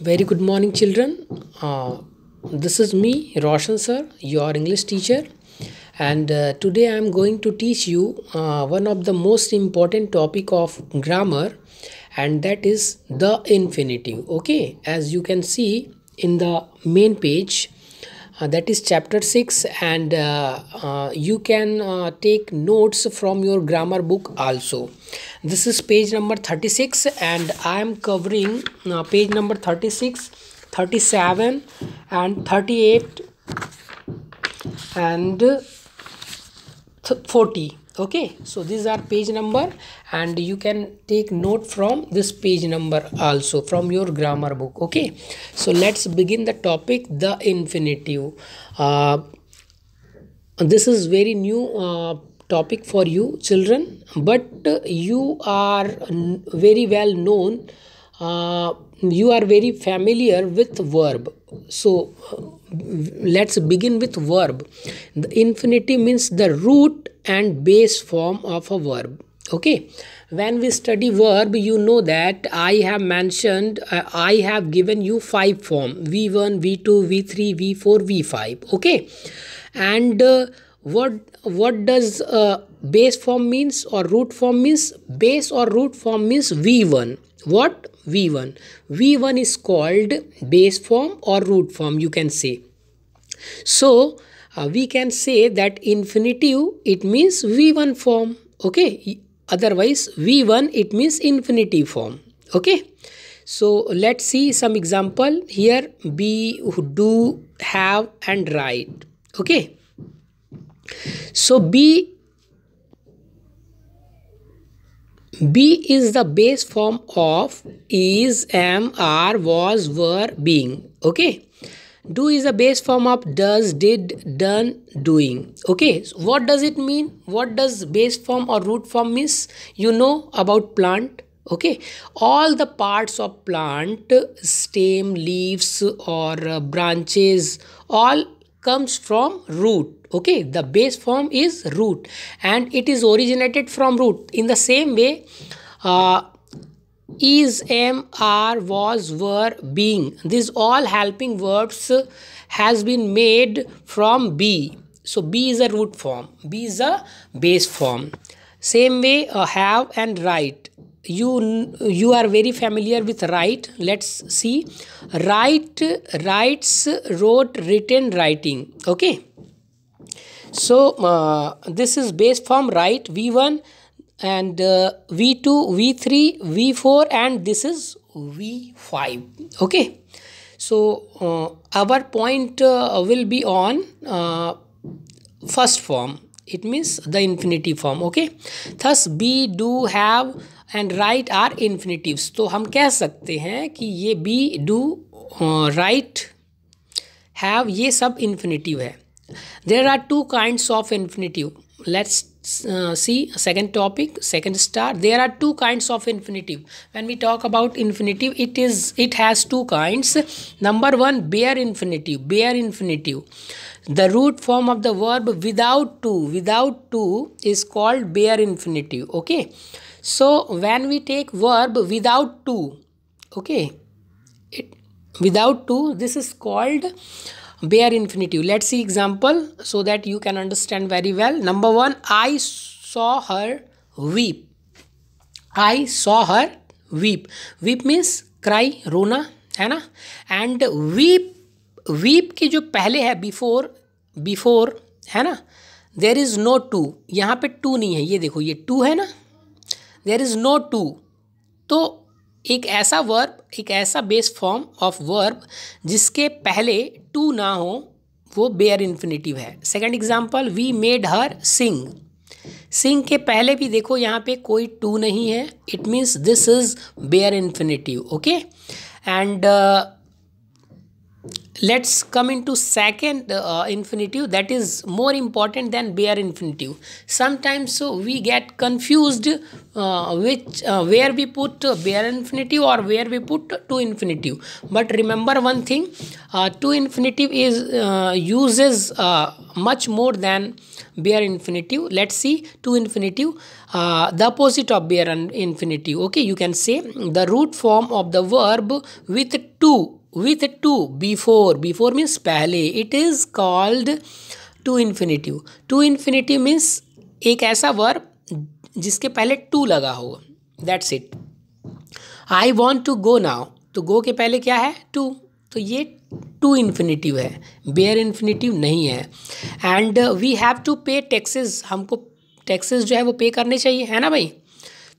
Very good morning, children. This is me, Roshan sir, your English teacher, and today I am going to teach you one of the most important topic of grammar, and that is the infinitive. Okay, as you can see in the main page, that is chapter 6, and you can take notes from your grammar book also. This is page number 36, and I am covering page number 36, 37, and 38, and 40. Okay, so these are page number, and you can take note from this page number also from your grammar book. Okay, so let's begin the topic, the infinitive. This is very new topic for you children, but you are very well known, you are very familiar with verb. So let's begin with verb. The infinitive means the root and base form of a verb. Okay, when we study verb, you know that I have mentioned, I have given you 5 form: v1, v2, v3, v4, v5. Okay, and what does base form means or root form means? Base or root form means v1. What? v1. v1 is called base form or root form, you can say. So we can say that infinitive, it means v1 form. Okay, otherwise v1 it means infinitive form. Okay, so let's see some example here: be, do, have, and write. Okay, so be is the base form of is, am, are, was, were, being. Okay, do is a base form of does, did, done, doing. Okay, so what does it mean? What does base form or root form means? You know about plant. Okay, all the parts of plant, stem, leaves, or branches, all comes from root. Okay, the base form is root, and it is originated from root. In the same way, is, am, are, was, were, being, these all helping verbs has been made from be. So be is a root form, be is a base form. Same way, have and write. You are very familiar with write. Let's see: write, writes, wrote, written, writing. Okay, so this is base form, right? v1, and v2, v3, v4, and this is v5. Okay, so our point will be on first form, it means the infinitive form. Okay, thus be, do, have and write are infinitives. तो हम कह सकते हैं कि ये be, do, write, have, ये सब infinitive है. There are 2 kinds of infinitive. Let's see second topic, second star. There are 2 kinds of infinitive. When we talk about infinitive, it has 2 kinds. Number 1, bare infinitive. Bare infinitive, the root form of the verb without to is called bare infinitive. Okay, so when we take verb without to, okay, without to, this is called bare infinitive. Let's see example so that you can understand very well. Number 1, I saw her weep. I saw her weep. Weep means cry, रोना, है ना. And weep के जो पहले है before है ना, there is no to. यहाँ पे to नहीं है, ये देखो ये to है ना, there is no to. तो एक ऐसा वर्ब, एक ऐसा बेस फॉर्म ऑफ वर्ब जिसके पहले टू ना हो, वो बेयर इन्फिनिटिव है. Second example, we made her sing. Sing के पहले भी देखो यहाँ पे कोई टू नहीं है, it means this is bare infinitive. Okay, and let's come into second infinitive, that is more important than bare infinitive. Sometimes we get confused which where we put bare infinitive or where we put to infinitive. But remember one thing, to infinitive is uses much more than bare infinitive. Let's see to infinitive, the opposite of bare infinitive. Okay, you can say the root form of the verb with to before means पहले, it is called to infinitive. to infinitive means एक ऐसा verb जिसके पहले to लगा होगा, that's it. I want to go now, तो go के पहले क्या है to, तो ये टू इन्फिनेटिव है, बेयर इन्फिनेटिव नहीं है. एंड वी हैव टू पे टैक्सेस, हमको टैक्सेस जो है वो पे करने चाहिए, है ना भाई.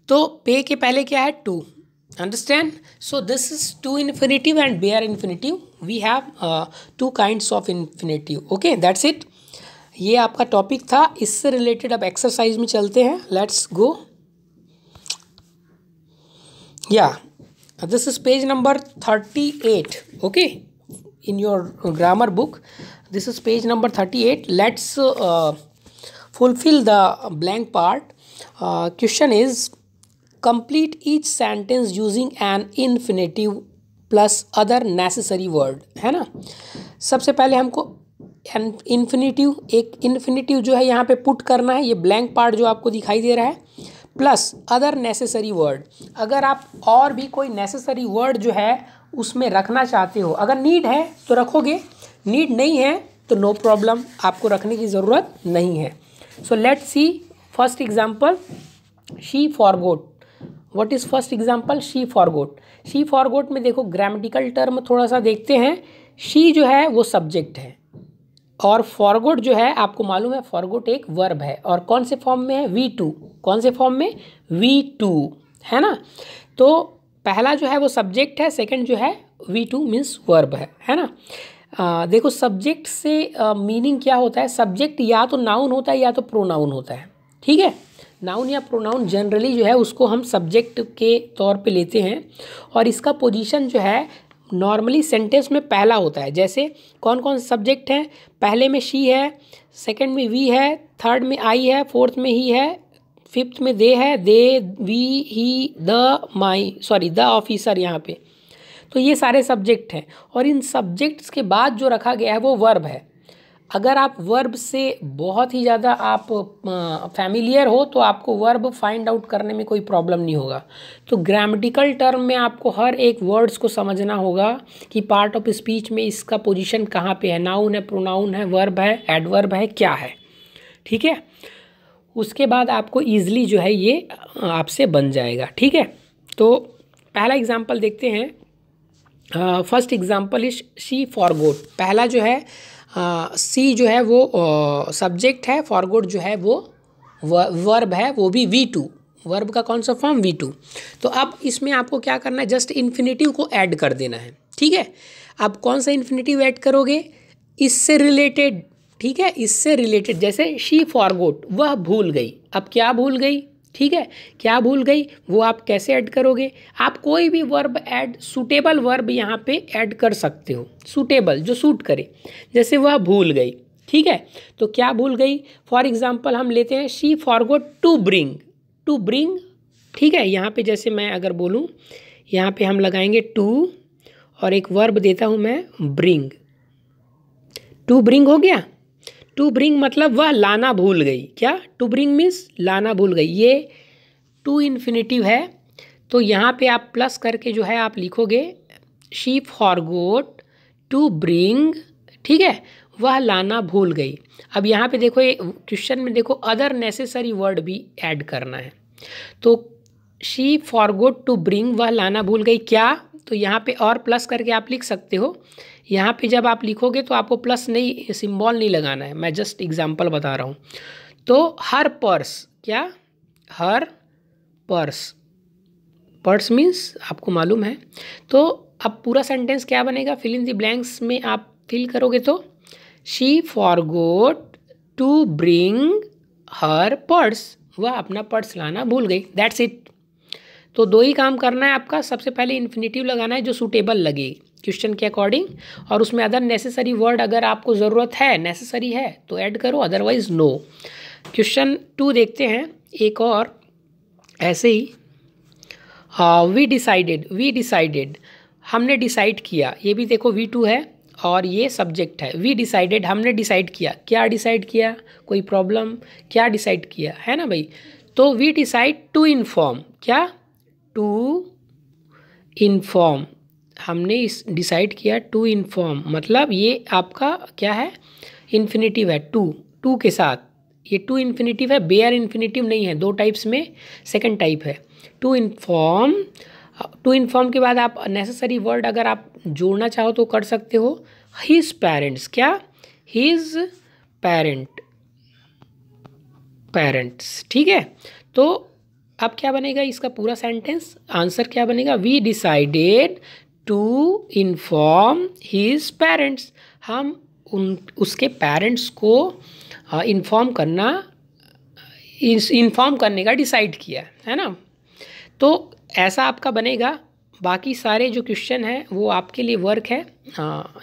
तो पे के पहले क्या है to, understand. So this is to infinitive and bare infinitive. We have two kinds of infinitive. Okay, that's it. ये आपका टॉपिक था. इससे रिलेटेड अब एक्सरसाइज में चलते हैं. Let's go. या this is page number 38. okay, in your grammar book this is page number 38. Let's fulfill the blank part. Question is, complete each sentence using an infinitive plus other necessary word. है ना. सबसे पहले हमको infinitive, एक infinitive जो है यहाँ पे पुट करना है. ये ब्लैंक पार्ट जो आपको दिखाई दे रहा है, प्लस अदर नेसेसरी वर्ड. अगर आप और भी कोई नेसेसरी वर्ड जो है उसमें रखना चाहते हो, अगर नीड है तो रखोगे, नीड नहीं है तो नो प्रॉब्लम, आपको रखने की ज़रूरत नहीं है. So let's see first example, she forgot. What is first example? She forgot. She forgot में देखो ग्रामेटिकल टर्म थोड़ा सा देखते हैं. शी जो है वो सब्जेक्ट है और फॉरगोट जो है आपको मालूम है फॉरगोट एक वर्ब है. और कौन से फॉर्म में है? V2. कौन से फॉर्म में? V2, है ना. तो पहला जो है वो सब्जेक्ट है, सेकंड जो है V2 मीन्स वर्ब है ना. देखो सब्जेक्ट से मीनिंग क्या होता है? सब्जेक्ट या तो नाउन होता है या तो प्रोनाउन होता है. ठीक है, नाउन या प्रोनाउन जनरली जो है उसको हम सब्जेक्ट के तौर पे लेते हैं. और इसका पोजीशन जो है नॉर्मली सेंटेंस में पहला होता है. जैसे कौन कौन सब्जेक्ट हैं? पहले में शी है, सेकंड में वी है, थर्ड में आई है, फोर्थ में ही है, फिफ्थ में दे है, दे, वी, ही, द ऑफिसर यहाँ पे. तो ये सारे सब्जेक्ट हैं और इन सब्जेक्ट्स के बाद जो रखा गया है वो वर्ब है. अगर आप वर्ब से बहुत ही ज़्यादा आप फैमिलियर हो तो आपको वर्ब फाइंड आउट करने में कोई प्रॉब्लम नहीं होगा. तो ग्रामेटिकल टर्म में आपको हर एक वर्ड्स को समझना होगा कि पार्ट ऑफ स्पीच में इसका पोजीशन कहाँ पे है, नाउन है, प्रोनाउन है, वर्ब है, एडवर्ब है, क्या है. ठीक है, उसके बाद आपको ईजिली जो है ये आपसे बन जाएगा. ठीक है, तो पहला एग्जाम्पल देखते हैं. First example is she forgot. पहला जो है सी जो है वो सब्जेक्ट है, फॉरगोट जो है वो वर्ब है, वो भी V2. वर्ब का कौन सा फॉर्म? V2. तो अब इसमें आपको क्या करना है? जस्ट इन्फिनेटिव को ऐड कर देना है. ठीक है, अब कौन सा इन्फिनेटिव ऐड करोगे? इससे रिलेटेड. ठीक है, इससे रिलेटेड. जैसे शी फॉरगोट, वह भूल गई. अब क्या भूल गई? ठीक है, क्या भूल गई वो आप कैसे ऐड करोगे? आप कोई भी वर्ब ऐड, सूटेबल वर्ब यहाँ पे ऐड कर सकते हो, सूटेबल जो सूट करे. जैसे वह भूल गई. ठीक है, तो क्या भूल गई? फॉर एग्जांपल हम लेते हैं she forgot to bring. To bring, ठीक है, यहाँ पे जैसे मैं अगर बोलूँ, यहाँ पे हम लगाएंगे टू और एक वर्ब देता हूँ मैं ब्रिंग. टू ब्रिंग हो गया. टू ब्रिंग मतलब वह लाना भूल गई. क्या? टू ब्रिंग मीन्स लाना भूल गई. ये टू इन्फिनेटिव है. तो यहाँ पे आप प्लस करके जो है आप लिखोगे शी फॉरगोट टू ब्रिंग. ठीक है, वह लाना भूल गई. अब यहाँ पे देखो ये क्वेश्चन में देखो अदर नेसेसरी वर्ड भी ऐड करना है. तो शी फॉरगोट टू ब्रिंग, वह लाना भूल गई. क्या? तो यहाँ पे और प्लस करके आप लिख सकते हो. यहाँ पे जब आप लिखोगे तो आपको प्लस नहीं, सिंबल नहीं लगाना है, मैं जस्ट एग्जांपल बता रहा हूँ. तो हर पर्स, क्या? हर पर्स. पर्स मीन्स आपको मालूम है. तो अब पूरा सेंटेंस क्या बनेगा? फिल इन द ब्लैंक्स में आप फिल करोगे तो she forgot to bring her purse, वह अपना पर्स लाना भूल गई. That's it. तो दो ही काम करना है आपका. सबसे पहले इन्फिनेटिव लगाना है जो सूटेबल लगे. क्वेश्चन के अकॉर्डिंग, और उसमें अदर नेसेसरी वर्ड अगर आपको ज़रूरत है, नेसेसरी है तो ऐड करो, अदरवाइज नो। क्वेश्चन 2 देखते हैं एक और ऐसे ही। वी डिसाइडेड, हमने डिसाइड किया, ये भी देखो V2 है और ये सब्जेक्ट है। वी डिसाइडेड, हमने डिसाइड किया, क्या डिसाइड किया, कोई प्रॉब्लम, क्या डिसाइड किया, है ना भाई। तो वी डिसाइड टू इन्फॉर्म, क्या, टू इन्फॉर्म, हमने इस डिसाइड किया टू इन्फॉर्म, मतलब ये आपका क्या है, इन्फिनेटिव है, टू के साथ, ये टू इन्फिनेटिव है, बेयर इन्फिनेटिव नहीं है, 2 टाइप्स में सेकंड टाइप है। टू इन्फॉर्म के बाद आप नेसेसरी वर्ड अगर आप जोड़ना चाहो तो कर सकते हो। हिज पेरेंट्स, क्या, हिज पेरेंट्स, ठीक है। तो अब क्या बनेगा इसका पूरा सेंटेंस, आंसर क्या बनेगा, we decided to inform his parents, हम उसके पेरेंट्स को इन्फॉर्म करने का डिसाइड किया, है ना। तो ऐसा आपका बनेगा। बाकी सारे जो क्वेश्चन हैं वो आपके लिए वर्क है,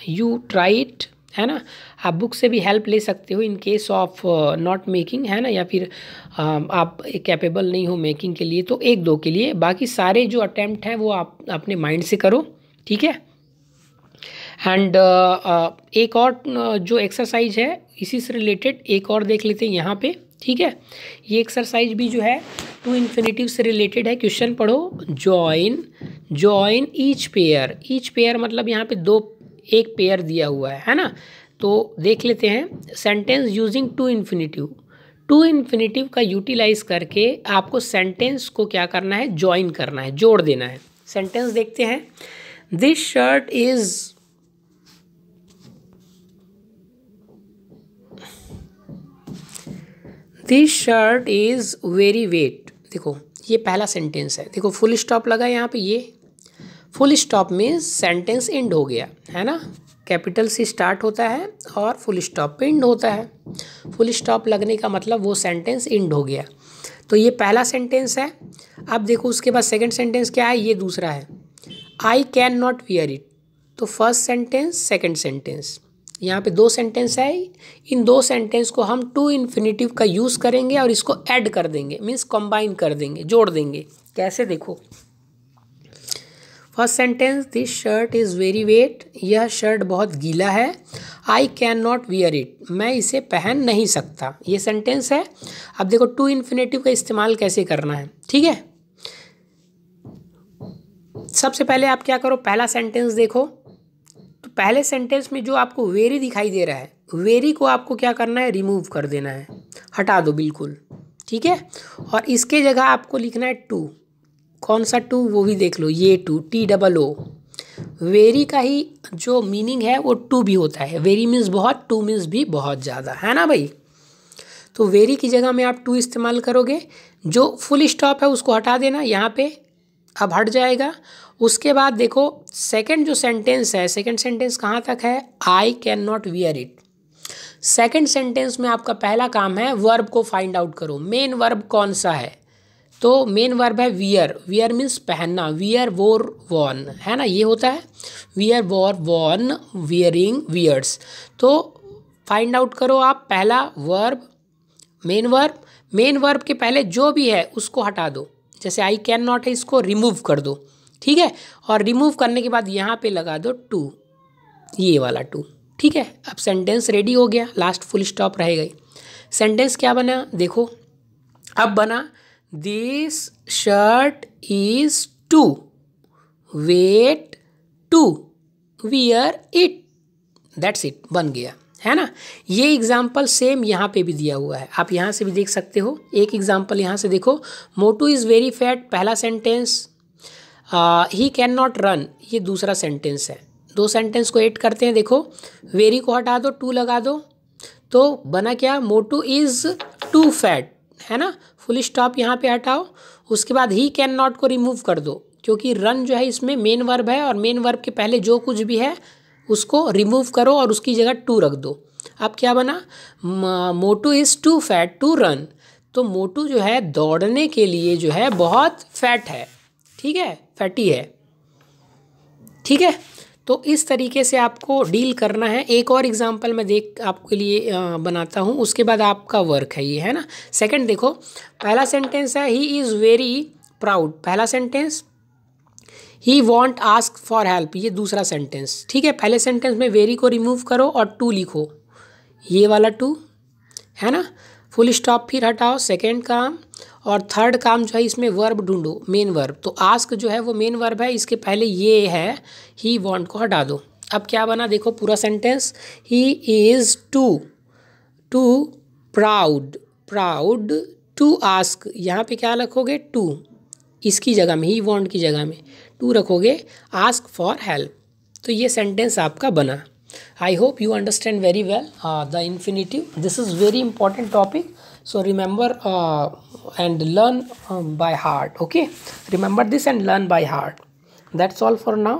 यू ट्राई इट, है ना। आप बुक से भी हेल्प ले सकते हो in case of not making, है ना, या फिर आप कैपेबल नहीं हो मेकिंग के लिए तो 1-2 के लिए। बाकी सारे जो अटैम्प्ट हैं वो आप अपने माइंड से करो, ठीक है। एंड एक और जो एक्सरसाइज है इसी से रिलेटेड एक और देख लेते हैं यहाँ पे, ठीक है। ये एक्सरसाइज भी जो है टू इन्फिनेटिव से रिलेटेड है। क्वेश्चन पढ़ो, जॉइन ईच पेयर मतलब यहाँ पे एक पेयर दिया हुआ है ना। तो देख लेते हैं, सेंटेंस यूजिंग टू इन्फिनेटिव का यूटिलाइज करके आपको सेंटेंस को क्या करना है, जॉइन करना है, जोड़ देना है। सेंटेंस देखते हैं, this shirt is very wet. देखो ये पहला सेंटेंस है, देखो फुल स्टॉप लगा यहाँ पे, ये फुल स्टॉप में सेंटेंस एंड हो गया, है ना। कैपिटल से स्टार्ट होता है और फुल स्टॉप पे एंड होता है। फुल स्टॉप लगने का मतलब वो सेंटेंस एंड हो गया। तो ये पहला सेंटेंस है। अब देखो उसके बाद सेकंड सेंटेंस क्या है, ये दूसरा है, I can not wear it. तो फर्स्ट सेंटेंस, सेकंड सेंटेंस, यहाँ पे 2 सेंटेंस है। इन 2 सेंटेंस को हम टू इन्फिनेटिव का यूज़ करेंगे और इसको ऐड कर देंगे, मीन्स कंबाइन कर देंगे, जोड़ देंगे। कैसे, देखो first sentence, this shirt is very wet, यह शर्ट बहुत गीला है। I can not wear it, मैं इसे पहन नहीं सकता, ये सेंटेंस है। अब देखो टू इन्फिनेटिव का इस्तेमाल कैसे करना है, ठीक है। सबसे पहले आप क्या करो, पहला सेंटेंस देखो, तो पहले सेंटेंस में जो आपको वेरी दिखाई दे रहा है, वेरी को आपको क्या करना है, रिमूव कर देना है, हटा दो बिल्कुल, ठीक है। और इसके जगह आपको लिखना है टू। कौन सा टू, वो भी देख लो, ये टू, TOO। वेरी का ही जो मीनिंग है वो टू भी होता है। वेरी मीन्स बहुत, टू मीन्स भी बहुत ज़्यादा, है ना भाई। तो वेरी की जगह में आप टू इस्तेमाल करोगे। जो फुल स्टॉप है उसको हटा देना यहाँ पे, अब हट जाएगा। उसके बाद देखो सेकंड जो सेंटेंस है, सेकंड सेंटेंस कहाँ तक है, I can not wear it. Second sentence में आपका पहला काम है वर्ब को फाइंड आउट करो। मेन वर्ब कौन सा है, तो मेन वर्ब है वियर। वियर मीन्स पहनना, वियर वोर वॉन, है ना, ये होता है वियर वोर वॉन, वियरिंग, वियर्स। तो फाइंड आउट करो आप पहला verb, main verb. Main verb के पहले जो भी है उसको हटा दो, जैसे आई कैन नॉट है, इसको रिमूव कर दो, ठीक है। और रिमूव करने के बाद यहाँ पे लगा दो टू, ये वाला टू, ठीक है। अब सेंटेंस रेडी हो गया, लास्ट फुल स्टॉप रहेगा ही। सेंटेंस क्या बना, देखो अब बना, this shirt is too wet to wear it, that's it, बन गया, है ना। ये एग्जाम्पल सेम यहाँ पे भी दिया हुआ है, आप यहाँ से भी देख सकते हो। एक एग्जाम्पल यहाँ से देखो, मोटू इज़ वेरी फैट, पहला sentence. He can not run, ये दूसरा सेंटेंस है। 2 सेंटेंस को ऐड करते हैं, देखो वेरी को हटा दो, टू लगा दो, तो बना क्या, मोटू इज़ टू फैट, है ना। फुल स्टॉप यहाँ पे हटाओ। उसके बाद ही कैन नॉट को रिमूव कर दो, क्योंकि रन जो है इसमें मेन वर्ब है और मेन वर्ब के पहले जो कुछ भी है उसको रिमूव करो और उसकी जगह टू रख दो। अब क्या बना, Motu is too fat to run. तो मोटू जो है दौड़ने के लिए जो है बहुत फैट है, ठीक है, फैटी है, ठीक है। तो इस तरीके से आपको डील करना है। एक और एग्जांपल मैं देख आपके लिए बनाता हूँ, उसके बाद आपका वर्क है ये, है ना। सेकंड देखो, पहला सेंटेंस है ही इज़ वेरी प्राउड, पहला sentence. He want ask for help, ये दूसरा सेंटेंस, ठीक है। पहले सेंटेंस में वेरी को रिमूव करो और टू लिखो, ये वाला टू, है ना। फुल स्टॉप फिर हटाओ, सेकेंड काम। और थर्ड काम जो है इसमें वर्ब ढूंढो, मेन वर्ब। तो आस्क जो है वो मेन वर्ब है, इसके पहले ये है ही वॉन्ट को हटा दो। अब क्या बना देखो पूरा sentence, he is too proud, proud to ask, यहाँ पे क्या रखोगे टू, इसकी जगह में, ही वॉन्ट की जगह में टू रखोगे, आस्क फॉर हेल्प। तो ये सेंटेंस आपका बना। I hope you understand very well the infinitive. This is very important topic. So remember and learn by heart. Okay. Remember this and learn by heart. That's all for now.